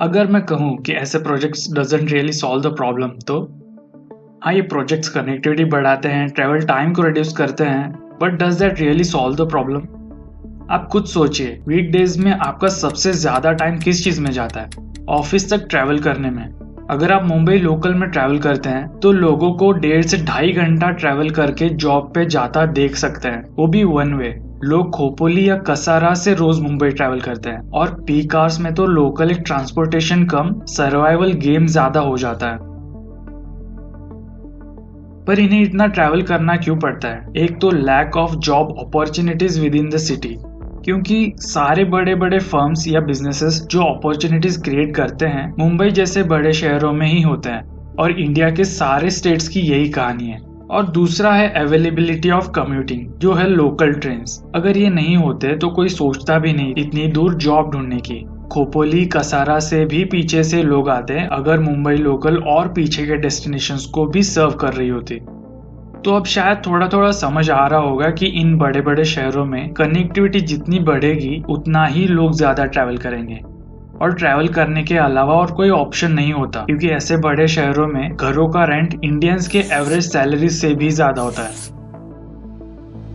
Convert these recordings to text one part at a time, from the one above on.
अगर मैं कहूँ कि ऐसे projects doesn't really solve the problem, तो हाँ, ये प्रोजेक्ट्स कनेक्टिविटी बढ़ाते हैं, ट्रैवल टाइम को रिड्यूस करते हैं, but does that really solve the problem? आप खुद सोचिए, वीकडेज में आपका सबसे ज्यादा टाइम किस चीज में जाता है? ऑफिस तक ट्रैवल करने में। अगर आप मुंबई लोकल में ट्रैवल करते हैं तो लोगों को 1.5 से 2.5 घंटा ट्रैवल करके जॉब पे जाता देख सकते हैं, वो भी वन वे। लोग खोपोली या कसारा से रोज मुंबई ट्रैवल करते हैं और पीक आवर्स में तो लोकल ट्रांसपोर्टेशन कम, सर्वाइवल गेम ज्यादा हो जाता है। पर इन्हें इतना ट्रैवल करना क्यों पड़ता है? एक तो lack of job opportunities within the city, क्योंकि सारे बड़े बड़े फर्म्स या बिजनेसेस जो अपॉर्चुनिटीज क्रिएट करते हैं मुंबई जैसे बड़े शहरों में ही होते हैं, और इंडिया के सारे स्टेट्स की यही कहानी है। और दूसरा है अवेलेबिलिटी ऑफ कम्यूटिंग, जो है लोकल ट्रेन्स। अगर ये नहीं होते तो कोई सोचता भी नहीं इतनी दूर जॉब ढूंढने की। खोपोली कसारा से भी पीछे से लोग आते हैं अगर मुंबई लोकल और पीछे के डेस्टिनेशंस को भी सर्व कर रही होती। तो अब शायद थोड़ा थोड़ा समझ आ रहा होगा कि इन बड़े बड़े शहरों में कनेक्टिविटी जितनी बढ़ेगी उतना ही लोग ज्यादा ट्रैवल करेंगे, और ट्रैवल करने के अलावा और कोई ऑप्शन नहीं होता, क्योंकि ऐसे बड़े शहरों में घरों का रेंट इंडियंस के एवरेज सैलरी से भी ज्यादा होता है।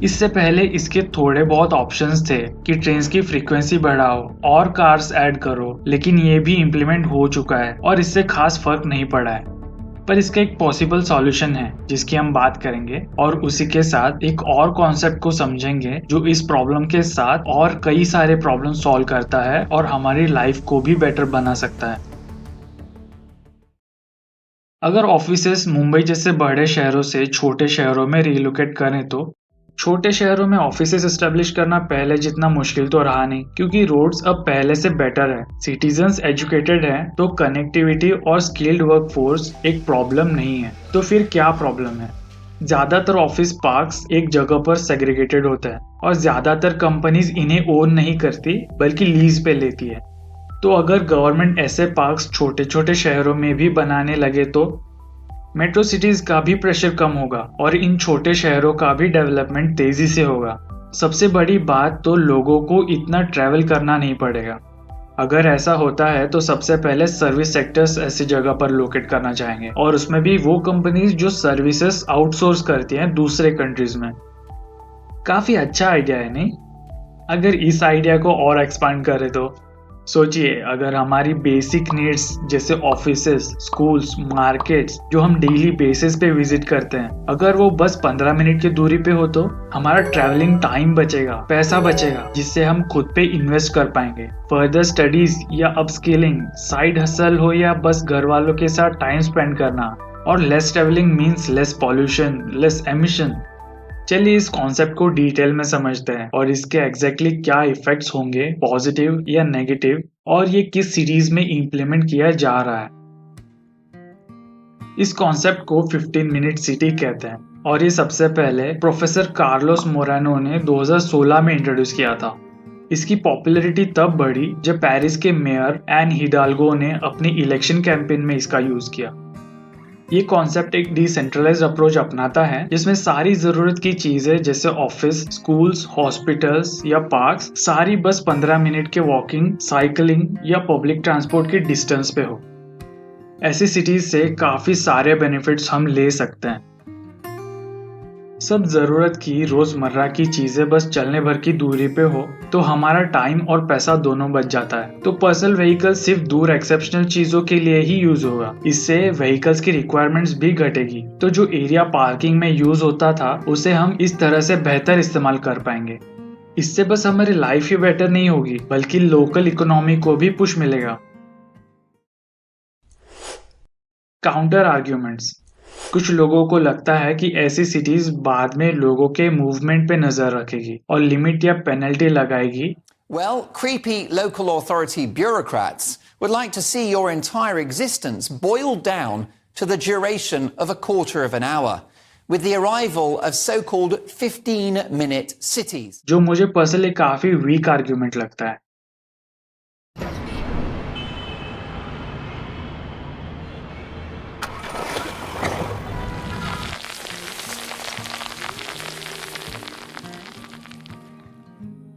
इससे पहले इसके थोड़े बहुत ऑप्शंस थे कि ट्रेन्स की फ्रीक्वेंसी बढ़ाओ और कार्स ऐड करो, लेकिन ये भी इम्प्लीमेंट हो चुका है और इससे खास फर्क नहीं पड़ा है। पर इसका एक पॉसिबल सॉल्यूशन है जिसकी हम बात करेंगे, और उसी के साथ एक और कॉन्सेप्ट को समझेंगे जो इस प्रॉब्लम के साथ और कई सारे प्रॉब्लम सॉल्व करता है और हमारी लाइफ को भी बेटर बना सकता है। अगर ऑफिसेस मुंबई जैसे बड़े शहरों से छोटे शहरों में रिलोकेट करें तो छोटे शहरों में ऑफिसेस एस्टेब्लिश करना पहले जितना मुश्किल तो रहा नहीं, क्योंकि रोड्स अब पहले से बेटर है, सिटीजन्स एजुकेटेड हैं, तो कनेक्टिविटी और स्किल्ड वर्कफोर्स एक प्रॉब्लम नहीं है। तो फिर क्या प्रॉब्लम है? ज्यादातर ऑफिस पार्क्स एक जगह पर सेग्रीगेटेड होता है और ज्यादातर कंपनीज इन्हें ओन नहीं करती बल्कि लीज पे लेती है। तो अगर गवर्नमेंट ऐसे पार्क्स छोटे छोटे शहरों में भी बनाने लगे तो मेट्रो सिटीज का भी प्रेशर कम होगा और इन छोटे शहरों का भी डेवलपमेंट तेजी से होगा। सबसे बड़ी बात तो लोगों को इतना ट्रैवल करना नहीं पड़ेगा। अगर ऐसा होता है तो सबसे पहले सर्विस सेक्टर्स ऐसी जगह पर लोकेट करना चाहेंगे, और उसमें भी वो कंपनीज जो सर्विसेज आउटसोर्स करती हैं दूसरे कंट्रीज में। काफी अच्छा आइडिया है नहीं? अगर इस आइडिया को और एक्सपांड करें तो सोचिए, अगर हमारी बेसिक नीड्स जैसे ऑफिसेस, स्कूल्स, मार्केट्स जो हम डेली बेसिस पे विजिट करते हैं, अगर वो बस 15 मिनट की दूरी पे हो तो हमारा ट्रैवलिंग टाइम बचेगा, पैसा बचेगा, जिससे हम खुद पे इन्वेस्ट कर पाएंगे। फर्दर स्टडीज या अपस्किलिंग, साइड हसल हो या बस घर वालों के साथ टाइम स्पेंड करना। और less travelling means less pollution, less emission. चलिए इस कॉन्सेप्ट को डिटेल में समझते हैं और इसके एग्जैक्टली क्या इफेक्ट्स होंगे, पॉजिटिव या नेगेटिव, और ये किस सीरीज में इंप्लीमेंट किया जा रहा है। इस कॉन्सेप्ट को 15 मिनट सिटी कहते हैं, और ये सबसे पहले प्रोफेसर कार्लोस मोरानो ने 2016 में इंट्रोड्यूस किया था। इसकी पॉपुलैरिटी तब बढ़ी जब पेरिस के मेयर एन हिडाल्गो ने अपनी इलेक्शन कैंपेन में इसका यूज किया। ये कॉन्सेप्ट एक डिसेंट्रलाइज्ड अप्रोच अपनाता है जिसमें सारी जरूरत की चीजें जैसे ऑफिस, स्कूल्स, हॉस्पिटल्स या पार्क्स सारी बस 15 मिनट के वॉकिंग, साइकिलिंग या पब्लिक ट्रांसपोर्ट की डिस्टेंस पे हो। ऐसी सिटीज से काफी सारे बेनिफिट्स हम ले सकते हैं। सब जरूरत की रोजमर्रा की चीजें बस चलने भर की दूरी पे हो तो हमारा टाइम और पैसा दोनों बच जाता है। तो पर्सनल व्हीकल सिर्फ दूर एक्सेप्शनल चीजों के लिए ही यूज होगा। इससे व्हीकल्स की रिक्वायरमेंट्स भी घटेगी, तो जो एरिया पार्किंग में यूज होता था उसे हम इस तरह से बेहतर इस्तेमाल कर पाएंगे। इससे बस हमारी लाइफ ही बेटर नहीं होगी बल्कि लोकल इकोनॉमी को भी पुश मिलेगा। Counter arguments. कुछ लोगों को लगता है कि ऐसी सिटीज बाद में लोगों के मूवमेंट पे नजर रखेगी और लिमिट या पेनल्टी लगाएगी। Well, creepy local authority bureaucrats would like to see your entire existence boiled down to the duration of a quarter of an hour, with the arrival of so-called 15-minute cities. जो मुझे personally काफी week argument लगता है।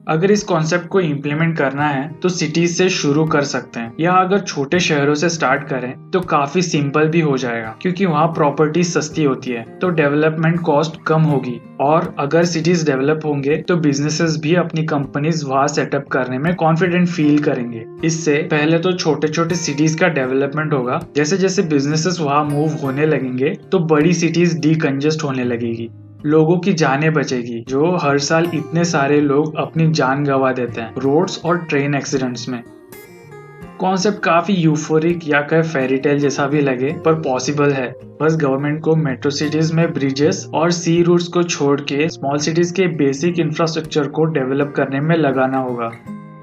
अगर इस concept को implement करना है तो सिटीज से शुरू कर सकते हैं, या अगर छोटे शहरों से स्टार्ट करें तो काफी सिंपल भी हो जाएगा क्योंकि वहाँ प्रॉपर्टी सस्ती होती है तो डेवलपमेंट कॉस्ट कम होगी। और अगर सिटीज डेवलप होंगे तो बिजनेसेस भी अपनी कंपनीज वहाँ सेटअप करने में कॉन्फिडेंट फील करेंगे। इससे पहले तो छोटे छोटे सिटीज का डेवलपमेंट होगा, जैसे जैसे बिजनेसेस वहाँ मूव होने लगेंगे तो बड़ी सिटीज डीकंजेस्ट होने लगेगी, लोगों की जानें बचेगी जो हर साल इतने सारे लोग अपनी जान गंवा देते हैं रोड्स और ट्रेन एक्सीडेंट्स में। कॉन्सेप्ट काफी यूफोरिक या कहे फेरी टेल जैसा भी लगे पर पॉसिबल है। बस गवर्नमेंट को मेट्रो सिटीज में ब्रिजेस और सी रूट्स को छोड़ के स्मॉल सिटीज के बेसिक इंफ्रास्ट्रक्चर को डेवलप करने में लगाना होगा।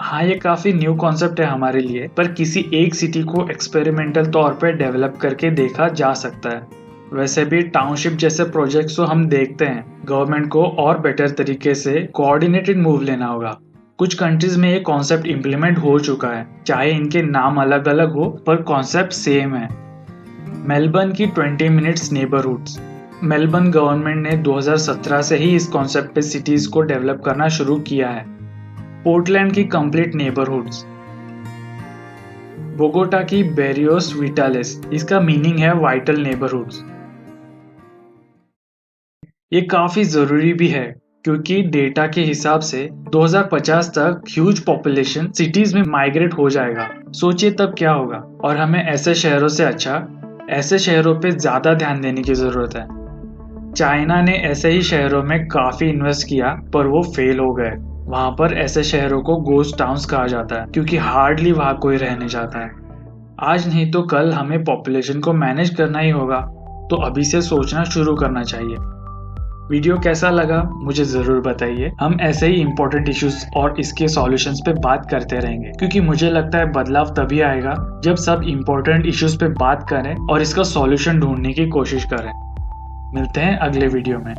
हाँ, ये काफी न्यू कॉन्सेप्ट है हमारे लिए, पर किसी एक सिटी को एक्सपेरिमेंटल तौर पर डेवलप करके देखा जा सकता है। वैसे भी टाउनशिप जैसे प्रोजेक्ट्स तो हम देखते हैं, गवर्नमेंट को और बेटर तरीके से कोऑर्डिनेटेड मूव लेना होगा। कुछ कंट्रीज में ये कॉन्सेप्ट इम्प्लीमेंट हो चुका है, चाहे इनके नाम अलग अलग हो पर कॉन्सेप्ट सेम है। मेलबर्न की 20 मिनट्स नेबरहुड्स। मेलबर्न गवर्नमेंट ने 2017 से ही इस कॉन्सेप्ट पे सिटीज को डेवलप करना शुरू किया है। पोर्टलैंड की कंप्लीट नेबरहुड्स। बोगोटा की बेरियोस विटालिस, इसका मीनिंग है वाइटल नेबरहुड्स। ये काफी जरूरी भी है क्योंकि डेटा के हिसाब से 2050 तक ह्यूज पॉपुलेशन सिटीज में माइग्रेट हो जाएगा। सोचिए तब क्या होगा। और हमें ऐसे शहरों से अच्छा ऐसे शहरों पे ज्यादा ध्यान देने की जरूरत है। चाइना ने ऐसे ही शहरों में काफी इन्वेस्ट किया पर वो फेल हो गए। वहां पर ऐसे शहरों को गोस्ट टाउन्स कहा जाता है क्योंकि हार्डली वहां कोई रहने जाता है। आज नहीं तो कल हमें पॉपुलेशन को मैनेज करना ही होगा, तो अभी से सोचना शुरू करना चाहिए। वीडियो कैसा लगा मुझे जरूर बताइए। हम ऐसे ही इम्पोर्टेंट इश्यूज और इसके सॉल्यूशंस पे बात करते रहेंगे क्योंकि मुझे लगता है बदलाव तभी आएगा जब सब इम्पोर्टेंट इश्यूज पे बात करें और इसका सॉल्यूशन ढूंढने की कोशिश करें। मिलते हैं अगले वीडियो में।